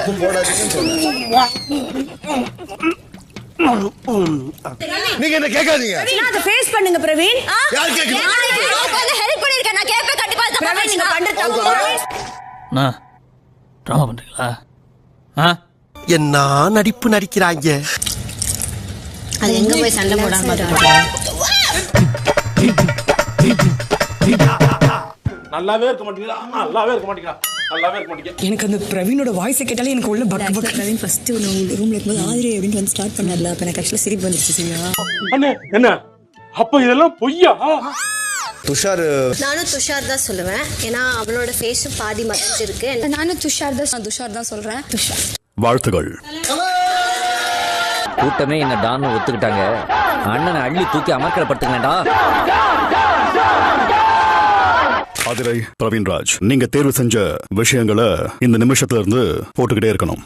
எதுவும் போடாதீங்கன்னு நீங்க என்ன கேட்காதீங்க. அதை ஃபேஸ் பண்ணுங்க பிரவீன். யார் கேக்குறீங்க? நான் ஹெல்ப் பண்ணிருக்கேன். நான் கேப்ப கண்டிப்பா பிரவீன் நீங்க பண்றது தப்பு. அண்ணா ட்ராமா பண்றீங்களா? என்ன நடிப்பு நடிக்கிறாங்க. அது எங்க போய் சண்டை போடாம நல்லாவே இருக்க மாட்டீங்களா? நல்லாவே இருக்க மாட்டீங்களா? நல்லாவே இருக்க மாட்டீங்க. எனக்கு அந்த பிரவீனோட வாய்ஸ் கேட்டாலே எனக்கு உள்ள பக்க பக்க. பிரவீன் ஃபர்ஸ்ட் ரூம்ல இருக்கும்போது ஆதிரி அப்படின்னு வந்து ஸ்டார்ட் பண்ணல. அப்ப எனக்கு ஆக்சுவலா சிரிப்பு வந்துருச்சு. சரியா அண்ணே என்ன அப்ப இதெல்லாம் பொய்யா? துஷார் நானும் துஷார் தான் சொல்லுவேன். ஏன்னா அவளோட ஃபேஸும் பாதி மறைஞ்சிருக்கு. நானும் துஷார் தான் சொல்றேன். துஷார் வாழ்த்துகள். கூட்டமே என்ன டான்னு ஒத்துக்கிட்டாங்க. அண்ணனை அள்ளி தூக்கி அமர்க்கலப்படுத்துங்களேன்டா. ஆதிரை பிரவீன்ராஜ், நீங்க தேர்வு செஞ்ச விஷயங்களை இந்த நிமிஷத்துல இருந்து போட்டுக்கிட்டே இருக்கணும்.